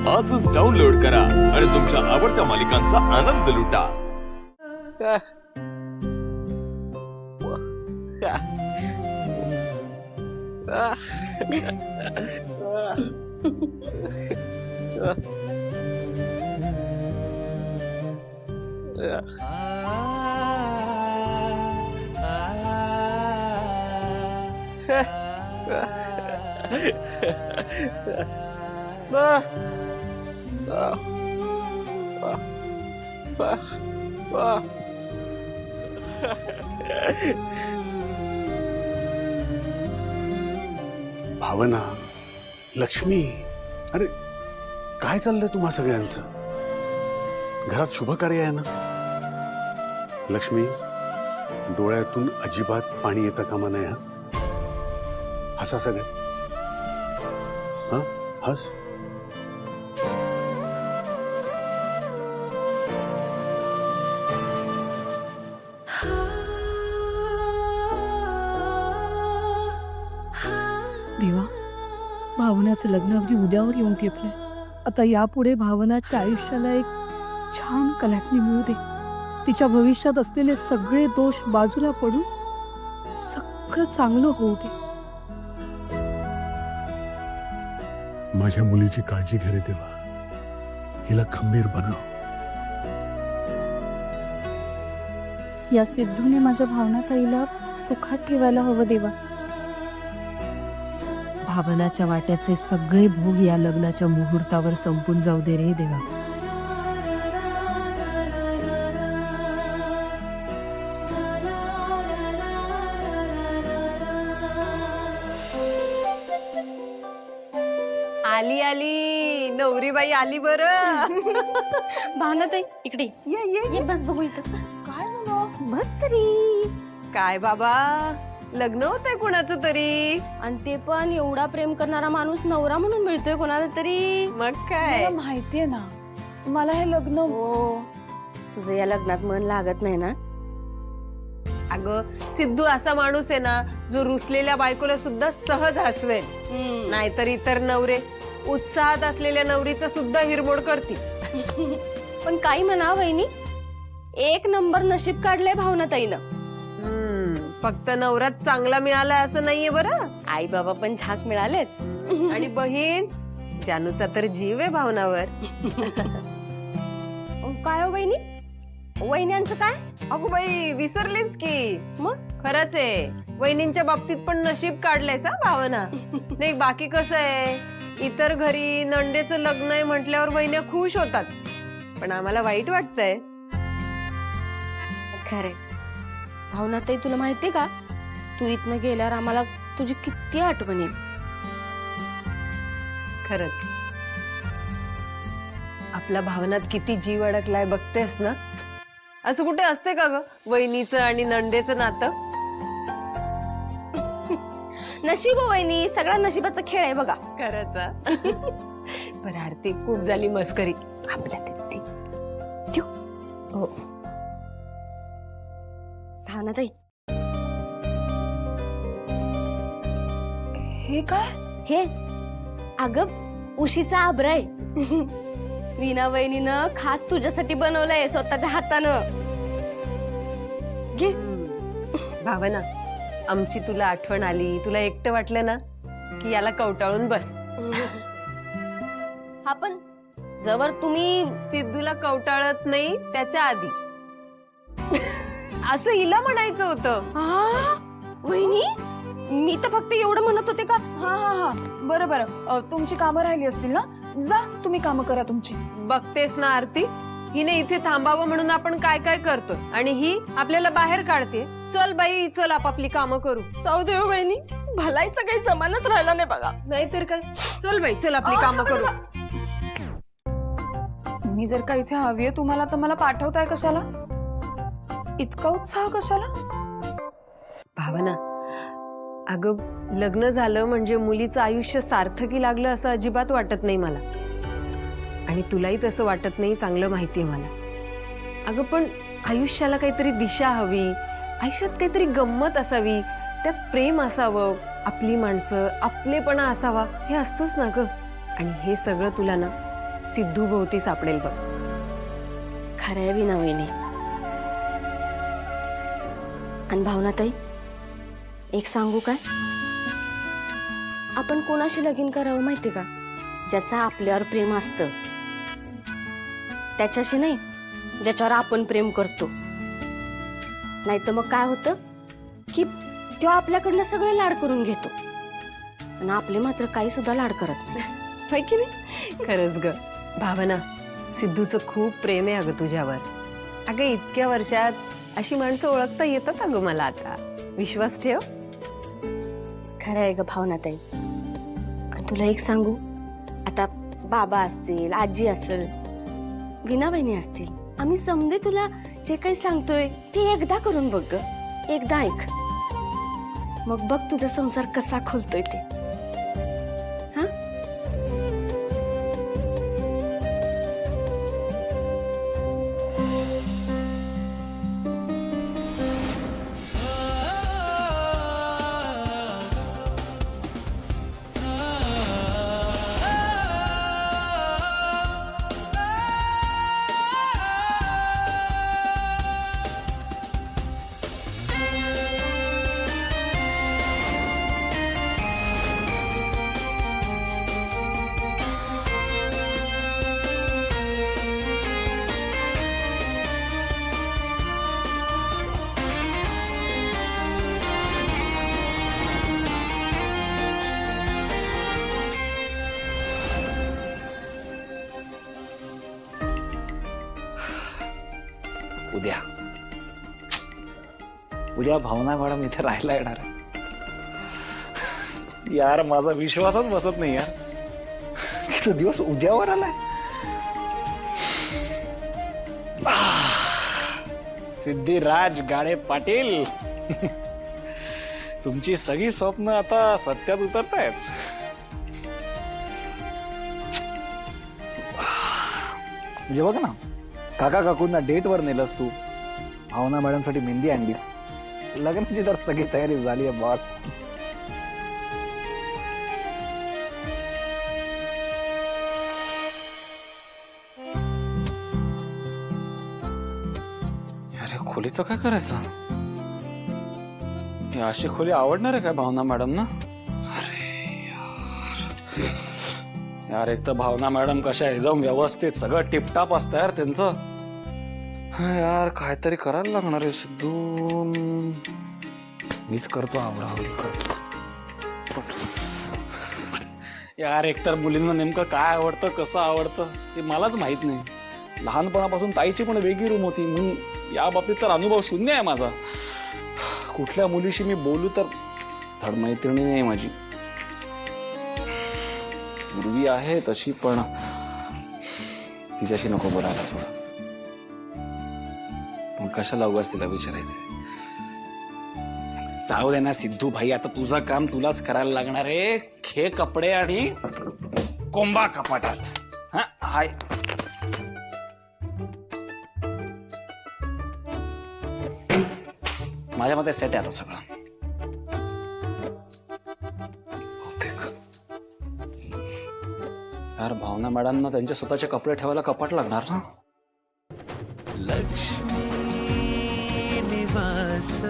आजच डाउनलोड करा आणि तुमच्या आवडत्या मालिकांचा आनंद लुटा. भावना, लक्ष्मी, अरे काय चाललंय तुम्हा सगळ्यांचं? घरात शुभ कार्य आहे ना? लक्ष्मी, डोळ्यातून अजिबात पाणी येता कामा नये. हसा सगळे. हा, हस. देवा, भावनाचं लग्न अगदी उद्यावर येऊन ठेपलंय. आता यापुढे भावनाच्या आयुष्याला एक छान कलाटणी मिळू दे. तिच्या भविष्यात असलेले सगळे दोष बाजूला पडून सगळं चांगलं होऊ दे. माझ्या मुलीची काळजी घे रे देवा. हिला खंबीर बनव. या सिद्धूने माझ्या भावनाताईला सुखात ठेवायला हवं देवा. भावनाच्या वाट्याचे सगळे भोग या लग्नाच्या मुहूर्तावर संपून जाऊ दे रे देवा. आली आली नवरीबाई आली बर. भावनाताई इकडे ये बस बघू इथं. काय झालं? बस तरी. काय बाबा, लग्न होतंय कुणाचं तरी, आणि ते पण एवढा प्रेम करणारा माणूस नवरा म्हणून मिळतोय कोणाला तरी. मग काय. माहितीये ना मला हे लग्न. हो, तुझं या लग्नात मन लागत नाही ना? अगं, सिद्धू असा माणूस आहे ना जो रुसलेल्या बायकोला सुद्धा सहज हसवेल. नाहीतर इतर नवरे उत्साहात असलेल्या नवरीचं सुद्धा हिरमोड करतील. पण काही म्हणा वहिनी, एक नंबर नशीब काढलंय भावनाताईनं. फक्त नवरात चांगला मिळाला असं नाहीये बरं. आई बाबा पण झाक मिळालेत. आणि बहीण जानूचा तर जीव आहे भावनावर. काय हो वहिनी, वहिन्यांचं काय? अगो बाई, विसरलीच की. मग खरंच आहे, वहिनींच्या बाबतीत पण नशीब काढलंय सा भावना. नाही बाकी कसं आहे, इतर घरी नंदेचं लग्न आहे म्हटल्यावर वहिन्या खुश होतात, पण आम्हाला वाईट वाटतंय. खरे भावनाताई, तुला माहितीये का, तू इथनं गेल्यावर आम्हाला तुझी किती आठवण येईल. खरंच आपल्या भावनात किती जीव अडकलाय बघतेस ना. असं कुठे असते का ग वहिनीचं आणि नंदेचं नातं? नशीब हो वहिनी, सगळा नशिबाचा खेळ आहे बघा. खरंच. बरं आरती, खूप झाली मस्करी. आपल्या हो भावनाताई, हे काय? हे अगं उशीचा आब्र आहे. वीणा वहिनीनं खास तुझ्यासाठी बनवलंय स्वतःच्या हातानं. घे. भावना, आमची तुला आठवण आली, तुला एकटं वाटलं ना की याला कवटाळून बस. हा पण जवळ तुम्ही सिद्धूला कवटाळत नाही त्याच्या आधी असं हिला म्हणायचं होतं. वहिनी, मी तर फक्त एवढं म्हणत होते का. हा हा हा, बरं बरं. तुमची कामं राहिली असतील ना, जा तुम्ही कामं करा तुमची. बघतेस ना आरती, हिने इथे थांबावं म्हणून आपण काय काय करतोय आणि ही आपल्याला बाहेर काढते. चल बाई, चल आपापली कामं करू. जाऊ दे हो वहिनी, भलाईचा काही जमानच राहिला नाही बघा. नाहीतर काय. चल बाई, चल आपली कामं करू. मी जर का इथे हवीये तुम्हाला, तर मला पाठवताय कशाला? इतका उत्साह कशाला? भावना, अगं लग्न झालं म्हणजे मुलीचं आयुष्य सार्थकी लागलं असं अजिबात वाटत नाही मला. आणि तुलाही तसं वाटत नाही, चांगलं माहितीये मला. अगं पण आयुष्याला काहीतरी दिशा हवी, आयुष्यात काहीतरी गंमत असावी, त्यात प्रेम असावं, आपली माणसं, आपलेपणा असावा, हे असतंच ना ग. आणि हे सगळं तुला ना सिद्धू भोवती सापडेल बघ. खरंय विना वहिनी. आणि भावनाताई, एक सांगू काय? आपण कोणाशी लगीन करावं माहिती का? ज्याचा आपल्यावर प्रेम असतं, त्याच्याशी नाही ज्याच्यावर आपण प्रेम करतो. नाही तर मग काय होतं की तो आपल्याकडनं सगळे लाड करून घेतो आणि आपले मात्र काही सुद्धा लाड करत नाही. होय की नाही? खरंच ग भावना, सिद्धूचं खूप प्रेम आहे अगं तुझ्यावर. अगं इतक्या वर्षात अशी माणसं ओळखता येतात अगं मला आता. विश्वास ठेव. खरं आहे ग भावनाताई. आणि तुला एक सांगू, आता बाबा असतील, आजी असेल, विना बहिणी असतील, आम्ही समजे तुला जे काही सांगतोय ते एकदा करून बघ ग. एकदा ऐक, मग बघ तुझा संसार कसा खोलतोय ते. हा, उद्या भावना मॅडम इथे राहायला येणार आहे. यार माझा विश्वासच बसत नाही यार की तो दिवस उद्यावर आलाय. सिद्धिराज गाडे पाटील, तुमची सगळी स्वप्न आता सत्यात उतरतायत. म्हणजे बघ ना, काका काकूंना डेटवर नेलंस तू, भावना मॅडम साठी मेहंदी आणलीस, लग्नाची तर सगळी तयारी झाली आहे बॉस. अरे खोलीचं काय करायचं? ती अशी खोली आवडणार आहे काय भावना मॅडम ना? अरे यार एक तर भावना मॅडम कशा एकदम व्यवस्थित सगळं टिपटाप असतं यार त्यांचं. यार काहीतरी करायला लागणार आहे सिद्धू. मीच करतो, आवडावडी करतो यार. एकतर मुलींना नेमकं काय आवडतं, कसं आवडतं ते मलाच माहित नाही. लहानपणापासून ताईची पण वेगळी रूम होती, म्हणून या बाबतीत तर अनुभव शून्य आहे माझा. कुठल्या मुलीशी मी बोलू तर धड मैत्रिणी नाही माझी. पूर्वी आहे तशी, पण तिच्याशी नको बोलायला थोडं. मग कशाला उगाच तिला विचारायचं? जाऊ दे ना सिद्धू भाई, आता तुझं काम तुलाच करायला लागणार आहे. खे कपडे आणि कोंबा कपाटात. हा हाय, माझ्या मते सेट आहे आता सगळं. यार भावना मॅडमना त्यांचे स्वतःचे कपडे ठेवायला कपाट लागणार ना. लक्ष्मी निवास